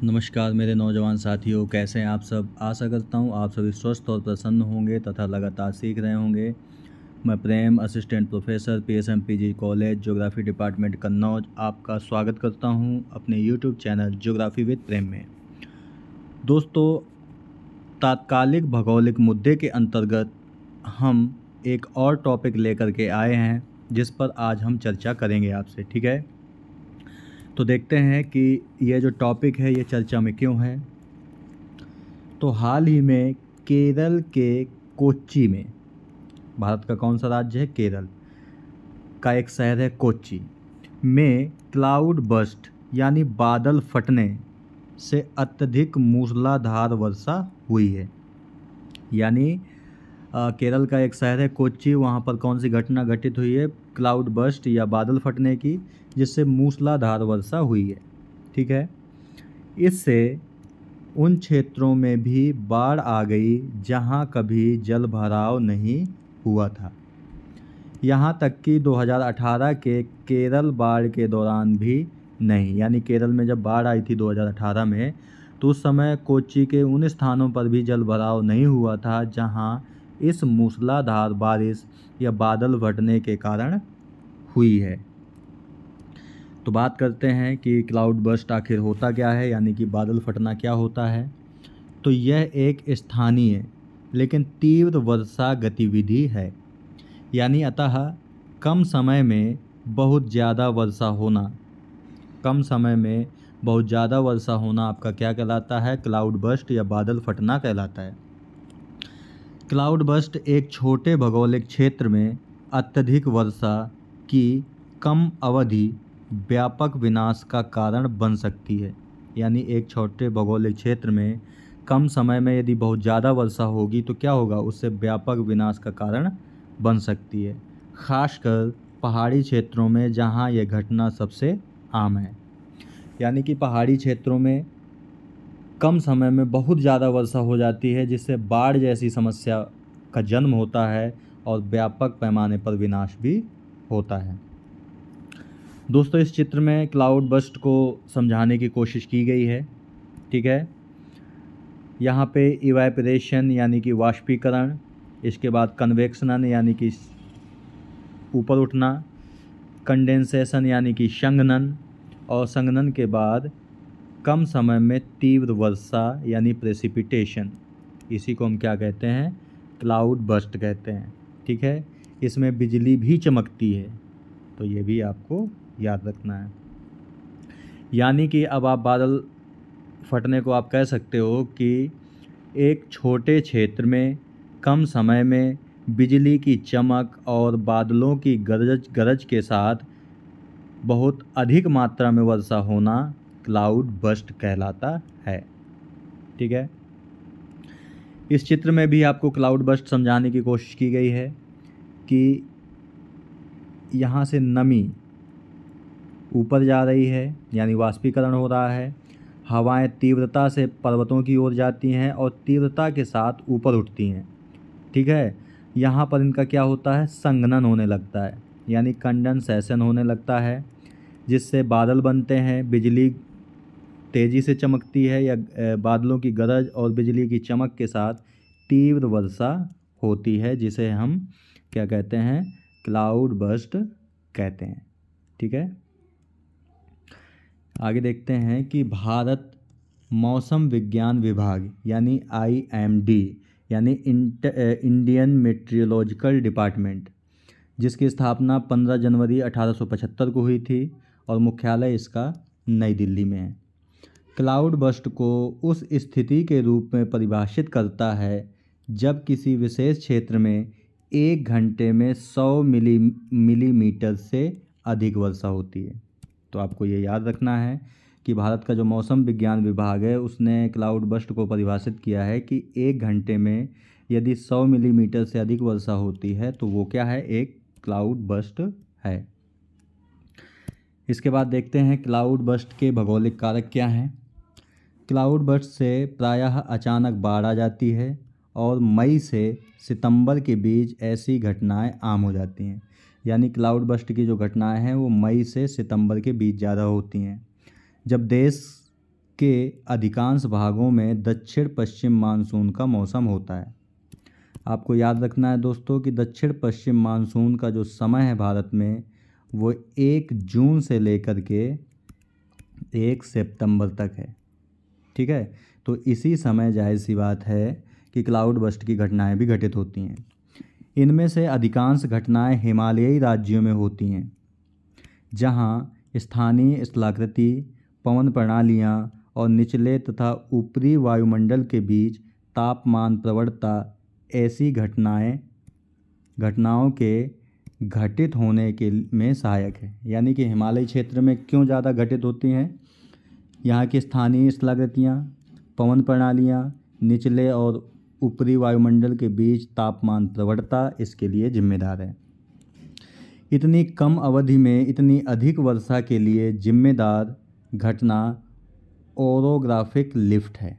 नमस्कार मेरे नौजवान साथियों, कैसे हैं आप सब। आशा करता हूँ आप सभी स्वस्थ और प्रसन्न होंगे तथा लगातार सीख रहे होंगे। मैं Prem, assistant professor PSMPG college geography department Kannauj आपका स्वागत करता हूँ अपने YouTube channel geography with Prem में। दोस्तों, तात्कालिक भौगोलिक मुद्दे के अंतर्गत हम एक और टॉपिक लेकर के आए हैं जिस पर आज हम चर्चा करेंगे आपसे, ठीक है। तो देखते हैं कि यह जो टॉपिक है ये चर्चा में क्यों है। तो हाल ही में केरल के कोच्चि में, भारत का कौन सा राज्य है, केरल का एक शहर है कोच्चि में, क्लाउड बर्स्ट यानी बादल फटने से अत्यधिक मूसलाधार वर्षा हुई है। यानी केरल का एक शहर है कोच्चि, वहाँ पर कौन सी घटना घटित हुई है, क्लाउड बर्स्ट या बादल फटने की, जिससे मूसलाधार वर्षा हुई है, ठीक है। इससे उन क्षेत्रों में भी बाढ़ आ गई जहां कभी जल भराव नहीं हुआ था। यहां तक कि 2018 के केरल बाढ़ के दौरान भी नहीं, यानी केरल में जब बाढ़ आई थी 2018 में, तो उस समय कोच्चि के उन स्थानों पर भी जल भराव नहीं हुआ था जहां इस मूसलाधार बारिश या बादल फटने के कारण हुई है। तो बात करते हैं कि क्लाउड बर्स्ट आखिर होता क्या है, यानी कि बादल फटना क्या होता है। तो यह एक स्थानीय लेकिन तीव्र वर्षा गतिविधि है, यानी अतः कम समय में बहुत ज़्यादा वर्षा होना, कम समय में बहुत ज़्यादा वर्षा होना आपका क्या कहलाता है, क्लाउड बर्स्ट या बादल फटना कहलाता है। क्लाउड बर्स्ट एक छोटे भौगोलिक क्षेत्र में अत्यधिक वर्षा की कम अवधि व्यापक विनाश का कारण बन सकती है। यानी एक छोटे भौगोलिक क्षेत्र में कम समय में यदि बहुत ज़्यादा वर्षा होगी तो क्या होगा, उससे व्यापक विनाश का कारण बन सकती है, खासकर पहाड़ी क्षेत्रों में जहां यह घटना सबसे आम है। यानी कि पहाड़ी क्षेत्रों में कम समय में बहुत ज़्यादा वर्षा हो जाती है जिससे बाढ़ जैसी समस्या का जन्म होता है और व्यापक पैमाने पर विनाश भी होता है। दोस्तों, इस चित्र में क्लाउड बर्स्ट को समझाने की कोशिश की गई है, ठीक है। यहाँ पे इवेपोरेशन यानी कि वाष्पीकरण, इसके बाद कन्वेक्शन यानी कि ऊपर उठना, कंडेंसेशन यानी कि संघनन, और संघनन के बाद कम समय में तीव्र वर्षा यानी प्रेसिपिटेशन, इसी को हम क्या कहते हैं, क्लाउड बर्स्ट कहते हैं, ठीक है। इसमें बिजली भी चमकती है, तो ये भी आपको याद रखना है। यानी कि अब आप बादल फटने को आप कह सकते हो कि एक छोटे क्षेत्र में कम समय में बिजली की चमक और बादलों की गरज के साथ बहुत अधिक मात्रा में वर्षा होना क्लाउड बर्स्ट कहलाता है, ठीक है। इस चित्र में भी आपको क्लाउड बर्स्ट समझाने की कोशिश की गई है कि यहाँ से नमी ऊपर जा रही है, यानी वाष्पीकरण हो रहा है, हवाएं तीव्रता से पर्वतों की ओर जाती हैं और तीव्रता के साथ ऊपर उठती हैं, ठीक है। यहाँ पर इनका क्या होता है, संघनन होने लगता है, यानी कंडेंसेशन होने लगता है, जिससे बादल बनते हैं, बिजली तेज़ी से चमकती है या बादलों की गरज और बिजली की चमक के साथ तीव्र वर्षा होती है, जिसे हम क्या कहते हैं, क्लाउड बर्स्ट कहते हैं, ठीक है। आगे देखते हैं कि भारत मौसम विज्ञान विभाग यानी IMD यानी इंडियन मेट्रियोलॉजिकल डिपार्टमेंट, जिसकी स्थापना 15 जनवरी 1875 को हुई थी और मुख्यालय इसका नई दिल्ली में है, क्लाउड बर्स्ट को उस स्थिति के रूप में परिभाषित करता है जब किसी विशेष क्षेत्र में एक घंटे में 100 मिलीमीटर से अधिक वर्षा होती है। तो आपको ये याद रखना है कि भारत का जो मौसम विज्ञान विभाग है उसने क्लाउड बर्स्ट को परिभाषित किया है कि एक घंटे में यदि 100 मिलीमीटर से अधिक वर्षा होती है तो वो क्या है, एक क्लाउड बर्स्ट है। इसके बाद देखते हैं क्लाउड बर्स्ट के भौगोलिक कारक क्या हैं। क्लाउड बर्स्ट से प्रायः अचानक बाढ़ आ जाती है और मई से सितंबर के बीच ऐसी घटनाएं आम हो जाती हैं। यानी क्लाउड बर्स्ट की जो घटनाएं हैं वो मई से सितंबर के बीच ज़्यादा होती हैं, जब देश के अधिकांश भागों में दक्षिण पश्चिम मानसून का मौसम होता है। आपको याद रखना है दोस्तों कि दक्षिण पश्चिम मानसून का जो समय है भारत में वो 1 जून से लेकर के 1 सितंबर तक है। ठीक है, तो इसी समय जाहिर सी बात है कि क्लाउड बर्स्ट की घटनाएं भी घटित होती हैं। इनमें से अधिकांश घटनाएं हिमालयी राज्यों में होती हैं, जहां स्थानीय स्थलाकृति, पवन प्रणालियां और निचले तथा ऊपरी वायुमंडल के बीच तापमान प्रवणता ऐसी घटनाओं के घटित होने के में सहायक है। यानी कि हिमालय क्षेत्र में क्यों ज़्यादा घटित होती हैं? यहाँ की स्थानीय स्थलाकृतियाँ, पवन प्रणालियाँ, निचले और ऊपरी वायुमंडल के बीच तापमान प्रवणता इसके लिए जिम्मेदार है। इतनी कम अवधि में इतनी अधिक वर्षा के लिए जिम्मेदार घटना ओरोग्राफिक लिफ्ट है।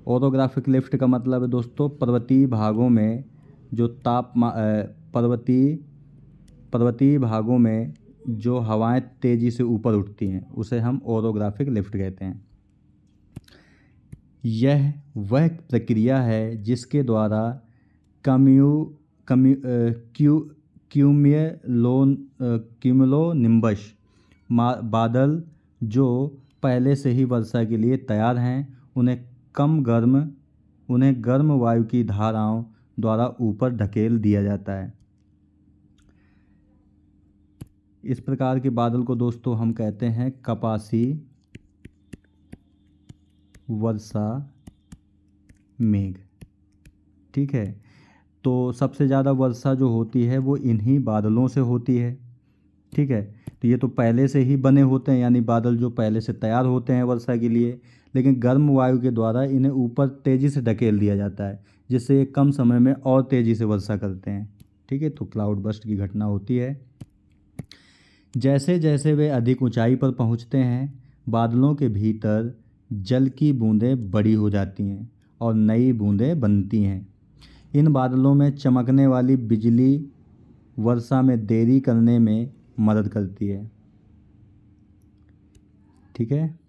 ओरोग्राफिक लिफ्ट का मतलब है दोस्तों पर्वतीय भागों में जो पर्वतीय भागों में जो हवाएं तेज़ी से ऊपर उठती हैं उसे हम ओरोग्राफिक लिफ्ट कहते हैं। यह वह प्रक्रिया है जिसके द्वारा क्यूमुलोनिम्बस बादल जो पहले से ही वर्षा के लिए तैयार हैं उन्हें गर्म वायु की धाराओं द्वारा ऊपर धकेल दिया जाता है। इस प्रकार के बादल को दोस्तों हम कहते हैं कपासी वर्षा मेघ। ठीक है, तो सबसे ज़्यादा वर्षा जो होती है वो इन्हीं बादलों से होती है। ठीक है, तो ये तो पहले से ही बने होते हैं, यानी बादल जो पहले से तैयार होते हैं वर्षा के लिए, लेकिन गर्म वायु के द्वारा इन्हें ऊपर तेज़ी से धकेल दिया जाता है, जिससे ये कम समय में और तेज़ी से वर्षा करते हैं। ठीक है, तो क्लाउड बर्स्ट की घटना होती है। जैसे जैसे वे अधिक ऊंचाई पर पहुंचते हैं, बादलों के भीतर जल की बूंदें बड़ी हो जाती हैं और नई बूंदें बनती हैं। इन बादलों में चमकने वाली बिजली वर्षा में देरी करने में मदद करती है। ठीक है,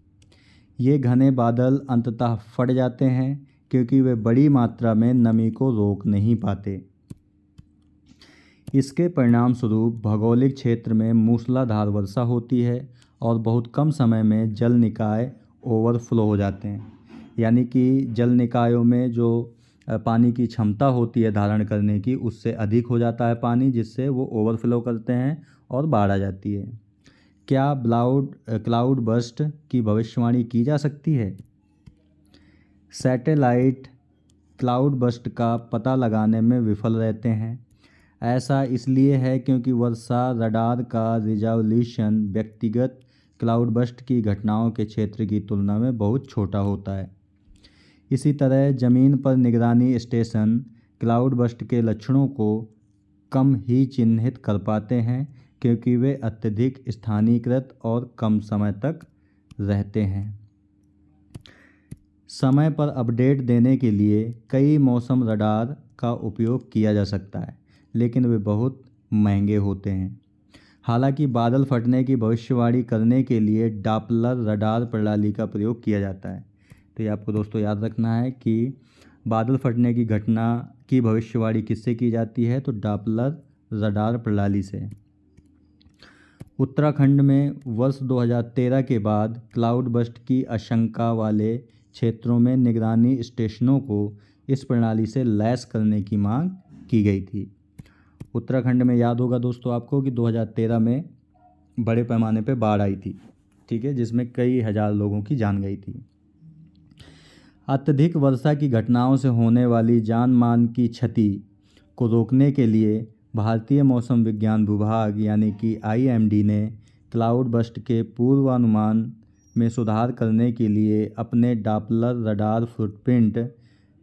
ये घने बादल अंततः फट जाते हैं क्योंकि वे बड़ी मात्रा में नमी को रोक नहीं पाते। इसके परिणाम स्वरूप भौगोलिक क्षेत्र में मूसलाधार वर्षा होती है और बहुत कम समय में जल निकाय ओवरफ्लो हो जाते हैं। यानी कि जल निकायों में जो पानी की क्षमता होती है धारण करने की, उससे अधिक हो जाता है पानी, जिससे वो ओवरफ्लो करते हैं और बाढ़ आ जाती है। क्या क्लाउड बर्स्ट की भविष्यवाणी की जा सकती है? सैटेलाइट क्लाउड बर्स्ट का पता लगाने में विफल रहते हैं। ऐसा इसलिए है क्योंकि वर्षा रडार का रिज़ॉल्यूशन व्यक्तिगत क्लाउड बर्स्ट की घटनाओं के क्षेत्र की तुलना में बहुत छोटा होता है। इसी तरह ज़मीन पर निगरानी स्टेशन क्लाउड बर्स्ट के लक्षणों को कम ही चिन्हित कर पाते हैं क्योंकि वे अत्यधिक स्थानीयकृत और कम समय तक रहते हैं। समय पर अपडेट देने के लिए कई मौसम रडार का उपयोग किया जा सकता है, लेकिन वे बहुत महंगे होते हैं। हालांकि बादल फटने की भविष्यवाणी करने के लिए डॉपलर रडार प्रणाली का प्रयोग किया जाता है। तो ये आपको दोस्तों याद रखना है कि बादल फटने की घटना की भविष्यवाणी किससे की जाती है? तो डॉपलर रडार प्रणाली से। उत्तराखंड में वर्ष 2013 के बाद क्लाउड बर्स्ट की आशंका वाले क्षेत्रों में निगरानी स्टेशनों को इस प्रणाली से लैस करने की मांग की गई थी। उत्तराखंड में याद होगा दोस्तों आपको कि 2013 में बड़े पैमाने पर बाढ़ आई थी। ठीक है, जिसमें कई हजार लोगों की जान गई थी। अत्यधिक वर्षा की घटनाओं से होने वाली जान मान की क्षति को रोकने के लिए भारतीय मौसम विज्ञान विभाग यानी कि IMD ने क्लाउड बर्स्ट के पूर्वानुमान में सुधार करने के लिए अपने डॉपलर रडार फुटप्रिंट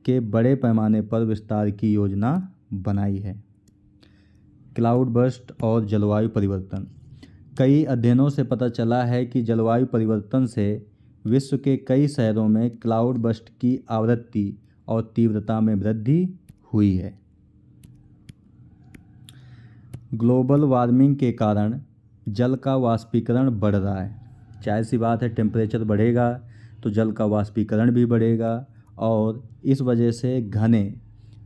के बड़े पैमाने पर विस्तार की योजना बनाई है। क्लाउड बर्स्ट और जलवायु परिवर्तन। कई अध्ययनों से पता चला है कि जलवायु परिवर्तन से विश्व के कई शहरों में क्लाउड बर्स्ट की आवृत्ति और तीव्रता में वृद्धि हुई है। ग्लोबल वार्मिंग के कारण जल का वाष्पीकरण बढ़ रहा है। जाहिर सी बात है टेम्परेचर बढ़ेगा तो जल का वाष्पीकरण भी बढ़ेगा और इस वजह से घने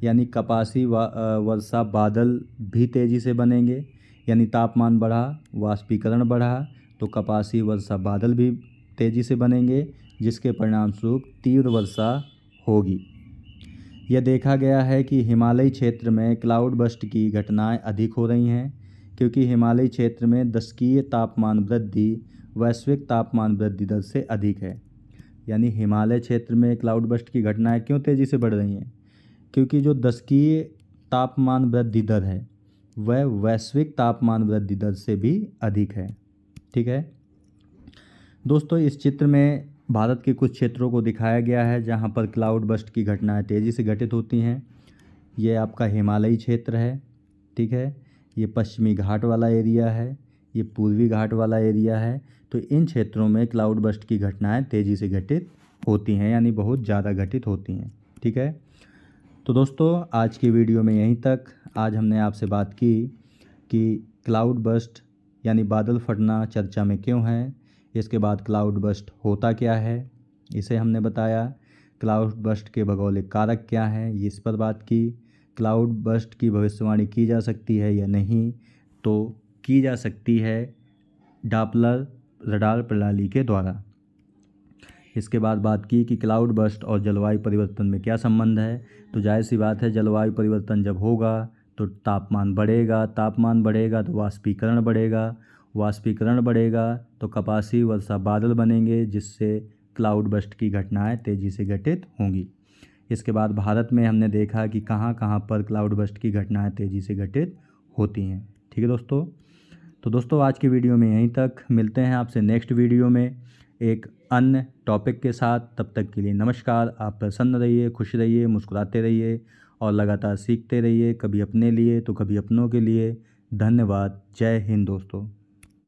यानी कपासी वर्षा बादल भी तेज़ी से बनेंगे। यानी तापमान बढ़ा, वाष्पीकरण बढ़ा तो कपासी वर्षा बादल भी तेज़ी से बनेंगे, जिसके परिणामस्वरूप तीव्र वर्षा होगी। यह देखा गया है कि हिमालयी क्षेत्र में क्लाउड बर्स्ट की घटनाएं अधिक हो रही हैं, क्योंकि हिमालयी क्षेत्र में दशकीय तापमान वृद्धि वैश्विक तापमान वृद्धि दर से अधिक है। यानी हिमालय क्षेत्र में क्लाउड बर्स्ट की घटनाएं क्यों तेज़ी से बढ़ रही हैं? क्योंकि जो दशकीय तापमान वृद्धि दर है वह वैश्विक तापमान वृद्धि दर से भी अधिक है। ठीक है दोस्तों, इस चित्र में भारत के कुछ क्षेत्रों को दिखाया गया है जहां पर क्लाउड बर्स्ट की घटनाएं तेज़ी से घटित होती हैं। ये आपका हिमालयी क्षेत्र है, ठीक है, ये पश्चिमी घाट वाला एरिया है, ये पूर्वी घाट वाला एरिया है। तो इन क्षेत्रों में क्लाउड बर्स्ट की घटनाएं तेज़ी से घटित होती हैं, यानी बहुत ज़्यादा घटित होती हैं। ठीक है, तो दोस्तों आज की वीडियो में यहीं तक। आज हमने आपसे बात की कि क्लाउड बर्स्ट यानी बादल फटना चर्चा में क्यों है, इसके बाद क्लाउड बर्स्ट होता क्या है इसे हमने बताया, क्लाउड बर्स्ट के भौगोलिक कारक क्या हैं ये इस पर बात की, क्लाउड बर्स्ट की भविष्यवाणी की जा सकती है या नहीं, तो की जा सकती है डॉपलर रडार प्रणाली के द्वारा। इसके बाद बात की कि क्लाउड बर्स्ट और जलवायु परिवर्तन में क्या संबंध है। तो जाहिर सी बात है, जलवायु परिवर्तन जब होगा तो तापमान बढ़ेगा, तापमान बढ़ेगा तो वाष्पीकरण बढ़ेगा, वाष्पीकरण बढ़ेगा तो कपासी वर्षा बादल बनेंगे, जिससे क्लाउड बर्स्ट की घटनाएं तेज़ी से घटित होंगी। इसके बाद भारत में हमने देखा कि कहाँ कहाँ पर क्लाउड बर्स्ट की घटनाएं तेज़ी से घटित होती हैं। ठीक है दोस्तों, तो दोस्तों आज की वीडियो में यहीं तक। मिलते हैं आपसे नेक्स्ट वीडियो में एक अन्य टॉपिक के साथ। तब तक के लिए नमस्कार। आप प्रसन्न रहिए, खुश रहिए, मुस्कुराते रहिए और लगातार सीखते रहिए, कभी अपने लिए तो कभी अपनों के लिए। धन्यवाद। जय हिंद दोस्तों।